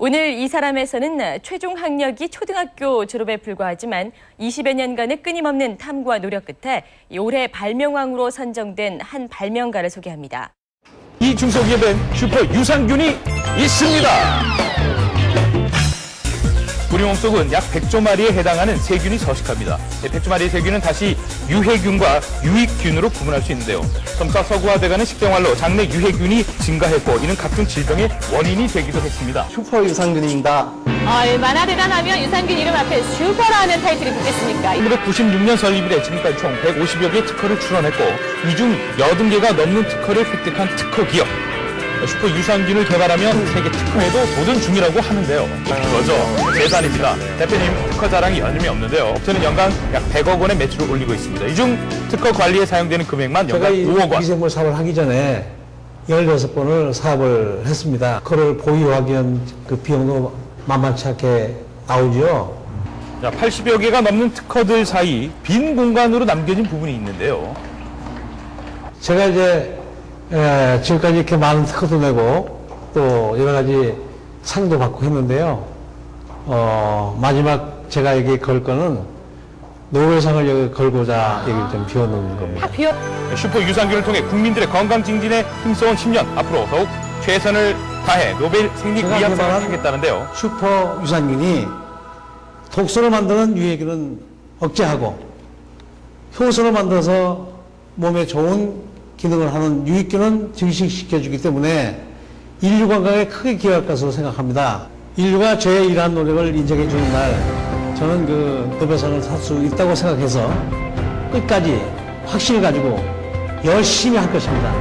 오늘 이 사람에서는 최종 학력이 초등학교 졸업에 불과하지만 20여 년간의 끊임없는 탐구와 노력 끝에 올해 발명왕으로 선정된 한 발명가를 소개합니다. 이 중소기업엔 슈퍼 유산균이 있습니다. 우리 몸속은 약 100조 마리에 해당하는 세균이 서식합니다. 100조 마리의 세균은 다시 유해균과 유익균으로 구분할 수 있는데요. 점차 서구화돼가는 식생활로 장내 유해균이 증가했고 이는 각종 질병의 원인이 되기도 했습니다. 슈퍼 유산균입니다. 얼마나 대단하면 유산균 이름 앞에 슈퍼라는 타이틀이 붙겠습니까? 1996년 설립이래 지금까지 총 150여 개의 특허를 출원했고 이 중 80개가 넘는 특허를 획득한 특허 기업. 슈퍼 유산균을 개발하면 세계 특허에도 도전 중이라고 하는데요. 그거죠. 재산입니다. 대표님 특허 자랑이 여념이 없는데요. 업체는 연간 약 100억 원의 매출을 올리고 있습니다. 이 중 특허 관리에 사용되는 금액만 연간 5억 원. 미생물 사업을 하기 전에 16번을 사업을 했습니다. 그걸 보유하기 위한 그 비용도 만만치 않게 나오죠. 80여 개가 넘는 특허들 사이 빈 공간으로 남겨진 부분이 있는데요. 제가 이제 지금까지 이렇게 많은 특허도 내고 또 여러 가지 상도 받고 했는데요. 마지막 제가 여기 걸 거는 노벨상을 여기 걸고자 여기 좀 비워놓은 겁니다. 슈퍼 유산균을 통해 국민들의 건강 증진에 힘써온 10년 앞으로 더욱 최선을 다해 노벨 생리의학상을 하겠다는데요. 슈퍼 유산균이 독소를 만드는 유해균은 억제하고 효소를 만들어서 몸에 좋은 기능을 하는 유익균은 증식시켜주기 때문에 인류 건강에 크게 기여할 것으로 생각합니다. 인류가 저의 이러한 노력을 인정해 주는 날 저는 그 노벨상을 살 수 있다고 생각해서 끝까지 확신을 가지고 열심히 할 것입니다.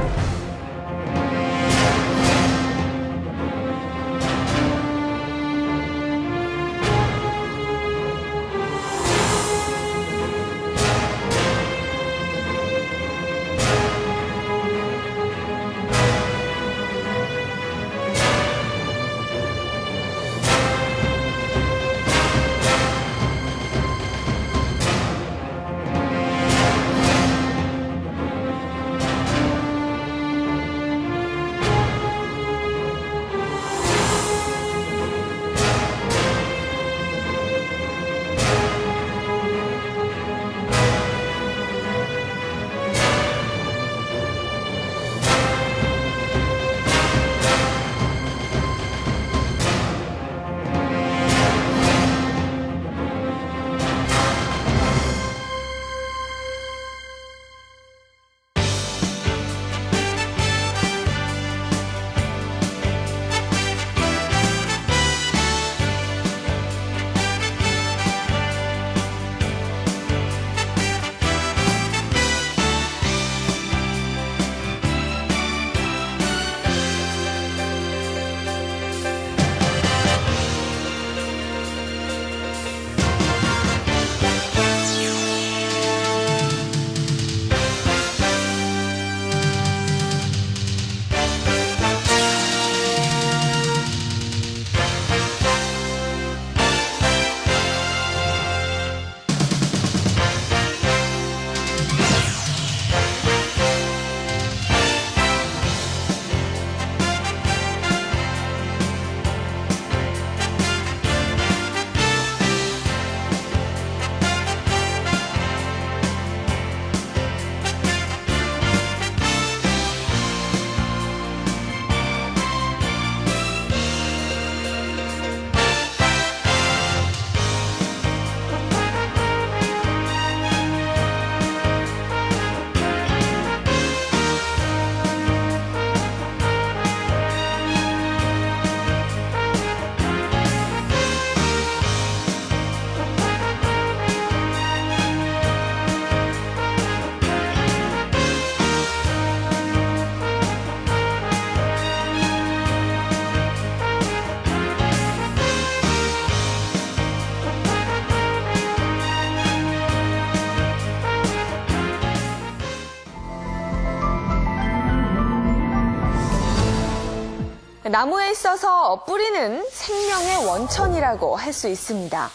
나무에 있어서 뿌리는 생명의 원천이라고 할 수 있습니다.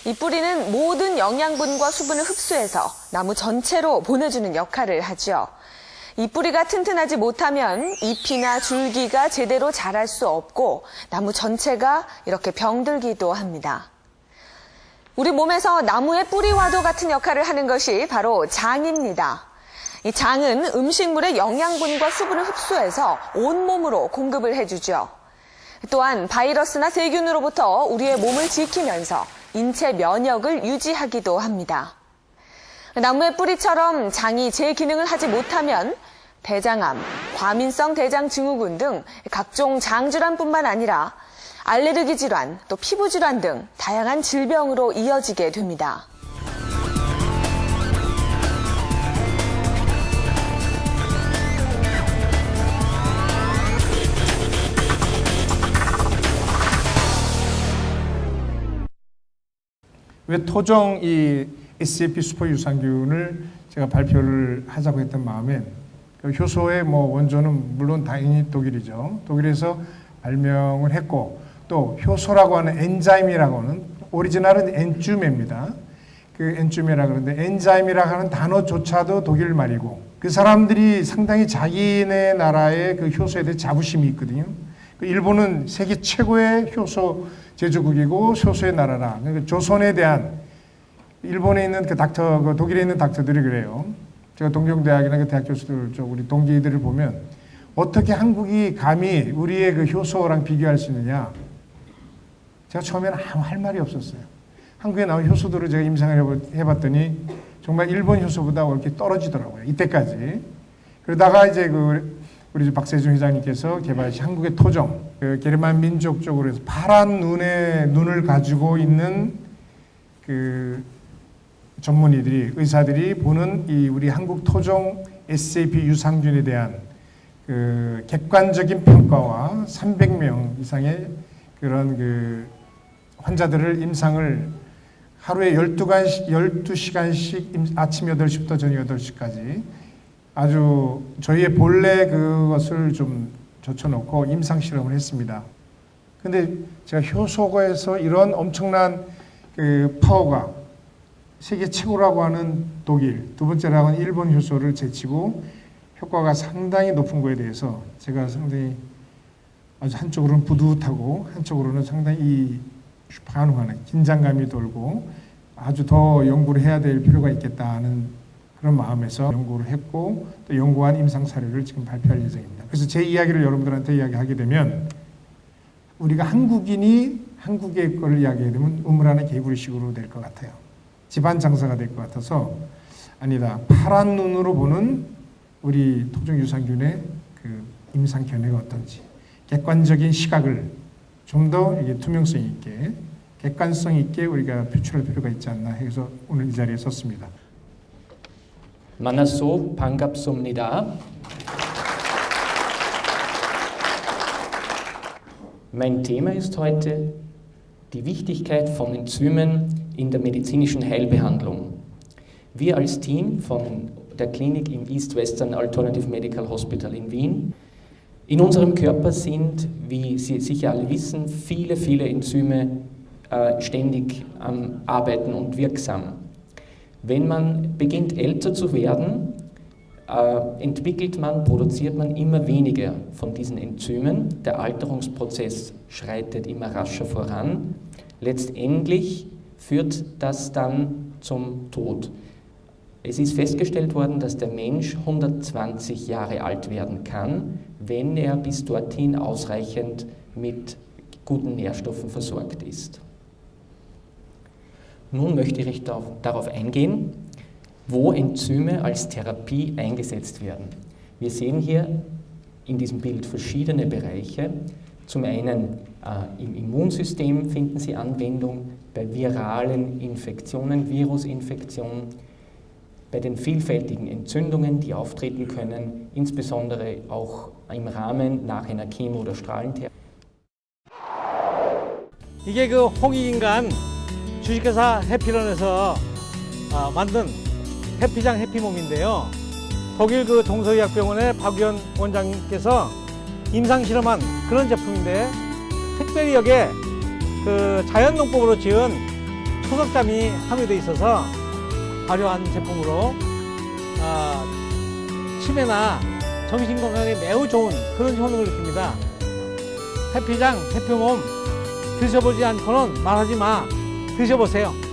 이 뿌리는 모든 영양분과 수분을 흡수해서 나무 전체로 보내주는 역할을 하죠. 이 뿌리가 튼튼하지 못하면 잎이나 줄기가 제대로 자랄 수 없고 나무 전체가 이렇게 병들기도 합니다. 우리 몸에서 나무의 뿌리와도 같은 역할을 하는 것이 바로 장입니다. 이 장은 음식물의 영양분과 수분을 흡수해서 온몸으로 공급을 해주죠. 또한 바이러스나 세균으로부터 우리의 몸을 지키면서 인체 면역을 유지하기도 합니다. 나무의 뿌리처럼 장이 제 기능을 하지 못하면 대장암, 과민성 대장증후군 등 각종 장질환뿐만 아니라 알레르기 질환, 또 피부 질환 등 다양한 질병으로 이어지게 됩니다. 왜 토종 이 SAP 슈퍼 유산균을 제가 발표를 하자고 했던 마음엔 그 효소의 원조는 물론 당연히 독일이죠. 독일에서 발명을 했고 또 효소라고 하는 엔자임이라고 하는 오리지널은 엔주메입니다. 그 엔주메라 그러는데 엔자임이라고 하는 단어조차도 독일 말이고 그 사람들이 상당히 자기네 나라의 그 효소에 대해 자부심이 있거든요. 일본은 세계 최고의 효소 제조국이고 효소의 나라라. 그러니까 조선에 대한 일본에 있는 그 독일에 있는 닥터들이 그래요. 제가 동경대학이나 그 대학 교수들, 우리 동기들을 보면 어떻게 한국이 감히 우리의 그 효소랑 비교할 수 있느냐. 제가 처음에는 아무 할 말이 없었어요. 한국에 나온 효소들을 제가 임상을 해봤더니 정말 일본 효소보다 이렇게 떨어지더라고요. 이때까지. 그러다가 이제 우리 박세준 회장님께서 개발하신 한국의 토종, 그 게르만 민족 쪽으로 해서 파란 눈을 가지고 있는 그 전문의들이, 의사들이 보는 이 우리 한국 토종 SAP 유산균에 대한 그 객관적인 평가와 300명 이상의 그런 그 환자들을 임상을 하루에 12시간씩 아침 8시부터 저녁 8시까지 아주 저희의 본래 그것을 좀 젖혀놓고 임상 실험을 했습니다. 근데 제가 효소에서 이런 엄청난 그 파워가 세계 최고라고 하는 독일, 두 번째라고 하는 일본 효소를 제치고 효과가 상당히 높은 거에 대해서 제가 상당히 아주 한쪽으로는 뿌듯하고 한쪽으로는 상당히 반응하는 긴장감이 돌고 아주 더 연구를 해야 될 필요가 있겠다는 그런 마음에서 연구를 했고 또 연구한 임상 사례를 지금 발표할 예정입니다. 그래서 제 이야기를 여러분들한테 이야기하게 되면 우리가 한국인이 한국의 걸 이야기하게 되면 우물 안의 개구리식으로 될 것 같아요. 집안 장사가 될 것 같아서 아니다. 파란 눈으로 보는 우리 토종 유산균의 그 임상 견해가 어떤지 객관적인 시각을 좀 더 투명성 있게 객관성 있게 우리가 표출할 필요가 있지 않나 해서 오늘 이 자리에 섰습니다. 만나서 반갑습니다. Mein Thema ist heute die Wichtigkeit von Enzymen in der medizinischen Heilbehandlung. Wir als Team von der Klinik im East Western Alternative Medical Hospital in Wien. In unserem Körper sind, wie Sie sicher alle wissen, viele Enzyme ständig am Arbeiten und wirksam. Wenn man beginnt älter zu werden, produziert man immer weniger von diesen Enzymen. Der Alterungsprozess schreitet immer rascher voran. Letztendlich führt das dann zum Tod. Es ist festgestellt worden, dass der Mensch 120 Jahre alt werden kann, wenn er bis dorthin ausreichend mit guten Nährstoffen versorgt ist. Nun möchte ich darauf eingehen, wo Enzyme als Therapie eingesetzt werden. Wir sehen hier in diesem Bild verschiedene Bereiche. Zum einen im Immunsystem finden Sie Anwendung, bei viralen Infektionen, Virusinfektionen, bei den vielfältigen Entzündungen, die auftreten können, insbesondere auch im Rahmen nach einer Chemo- oder Strahlentherapie. 이게 그 홍익인간 주식회사 해피런에서 만든 해피장 해피몸인데요. 독일 그 동서의학병원의 박유현 원장님께서 임상 실험한 그런 제품인데 특별히 여기에 그 자연농법으로 지은 초석잠이 함유되어 있어서 발효한 제품으로 치매나 정신건강에 매우 좋은 그런 효능을 느낍니다. 해피장, 해피몸 드셔보지 않고는 말하지 마. 드셔보세요.